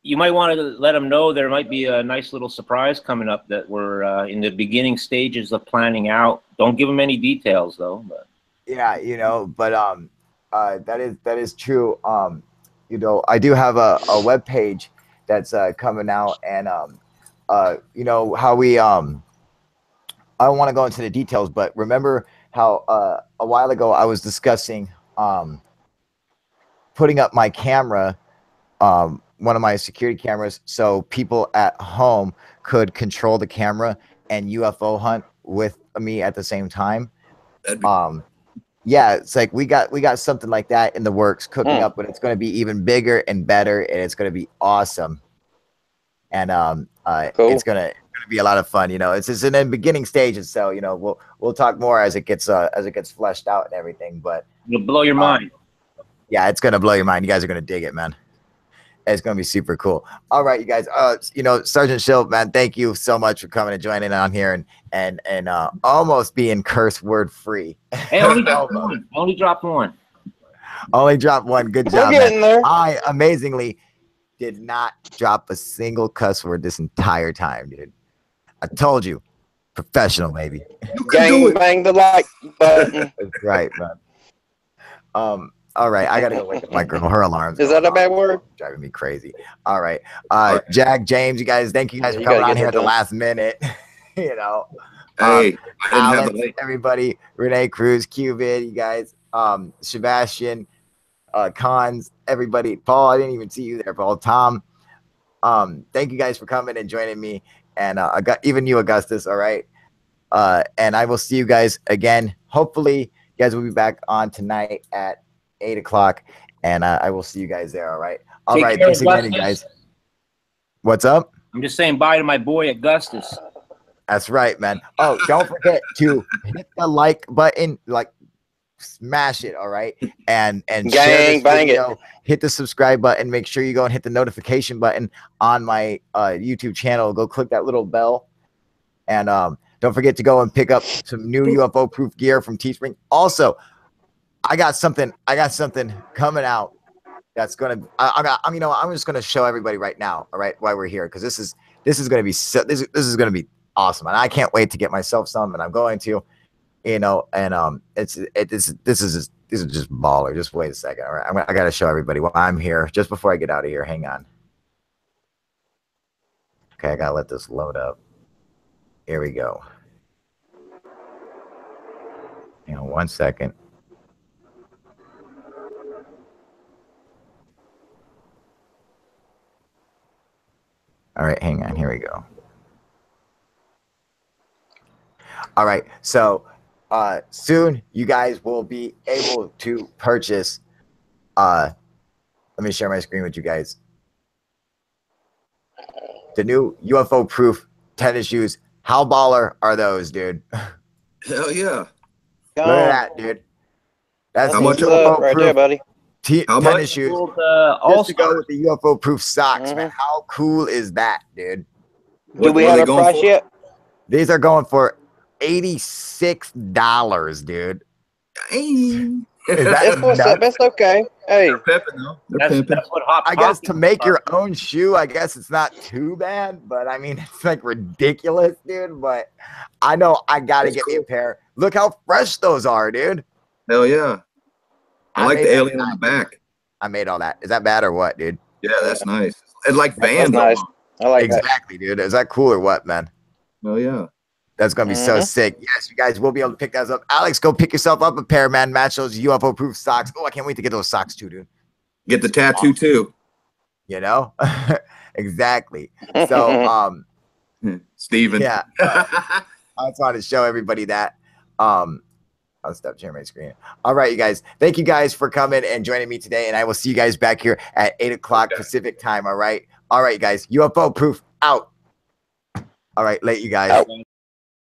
You might want to let them know there might be a nice little surprise coming up that we're in the beginning stages of planning out. Don't give them any details though. But. Yeah, you know, but that is true. You know, I do have a web page that's coming out, and you know how we I don't want to go into the details, but remember how a while ago I was discussing putting up my camera, one of my security cameras, so people at home could control the camera and UFO hunt with me at the same time. Yeah, it's like we got something like that in the works cooking up, but it's going to be even bigger and better, and it's going to be awesome. And cool. It's going to be a lot of fun. You know, it's in the beginning stages, so you know we'll talk more as it gets fleshed out and everything. But it'll blow your mind. Yeah, it's going to blow your mind. You guys are going to dig it, man. It's going to be super cool. All right, you guys. You know, Sergeant Shield, man, thank you so much for coming and joining on here and almost being curse word free. Hey, only dropped one. Only dropped one. Only dropped one. Good job, man. I amazingly did not drop a single cuss word this entire time, dude. I told you, professional, baby. Gang bang the like button. That's right, man. All right, I gotta go wake up my girl. Her alarm's is that a bad word? Driving me crazy. All right, Jack, James, you guys, thank you guys for coming on here at the last minute. You know, hey, Alex, everybody, Renee Cruz, Cubid, you guys, Sebastian, Cons, everybody, Paul. I didn't even see you there, Paul. Tom, thank you guys for coming and joining me, and I got even you, Augustus. All right, and I will see you guys again. Hopefully, you guys will be back on tonight at 8 o'clock, and I will see you guys there. All right. All right. Thanks again, guys. What's up? I'm just saying bye to my boy Augustus. That's right, man. Oh, don't forget to hit the like button, like smash it. All right. And share this video. Hit the subscribe button. Make sure you go and hit the notification button on my YouTube channel. Go click that little bell. And Don't forget to go and pick up some new UFO proof gear from Teespring. Also, I got something coming out that's gonna. I'm just gonna show everybody right now. All right, why we're here, because this is gonna be this is gonna be awesome, and I can't wait to get myself some, and I'm going to, and this is just baller. Just wait a second. All right, I gotta show everybody why I'm here. Just before I get out of here, hang on. Okay, I gotta let this load up. Here we go. Hang on 1 second. All right, hang on. Here we go. All right, so soon you guys will be able to purchase. Let me share my screen with you guys. The new UFO proof tennis shoes. How baller are those, dude? Hell yeah. Look at that, dude. That's how much UFO right proof there, buddy. How tennis much? shoes. All Just to go with the UFO proof socks, man. How cool is that, dude? Do we have a price yet? These are going for $86, dude. Dang. Is that nuts? That's okay. Hey, They're pimping though. They're pimping. That's what Hot I guess Pockets to make are. your own shoe, I guess it's not too bad, but I mean, it's like ridiculous, dude. But I know I gotta That's get me cool. a pair. Look how fresh those are, dude. Hell yeah. I like made the that alien on bad. the back. I made all that. Is that bad or what, dude? Yeah, that's nice. It's like That's Vans. nice. almost. I like Exactly, dude. Is that cool or what, man? Hell yeah. That's gonna be so sick. Yes, you guys will be able to pick those up. Alex, go pick yourself up a pair, man. Match those UFO proof socks. Oh, I can't wait to get those socks too, dude. Get the tattoo too. You know? Exactly. So Steven. yeah. I just wanted to show everybody that. I'll stop sharing my screen. All right, you guys. Thank you guys for coming and joining me today. And I will see you guys back here at 8 o'clock Pacific time. All right. All right, guys. UFO proof out. All right, late, you guys. Out.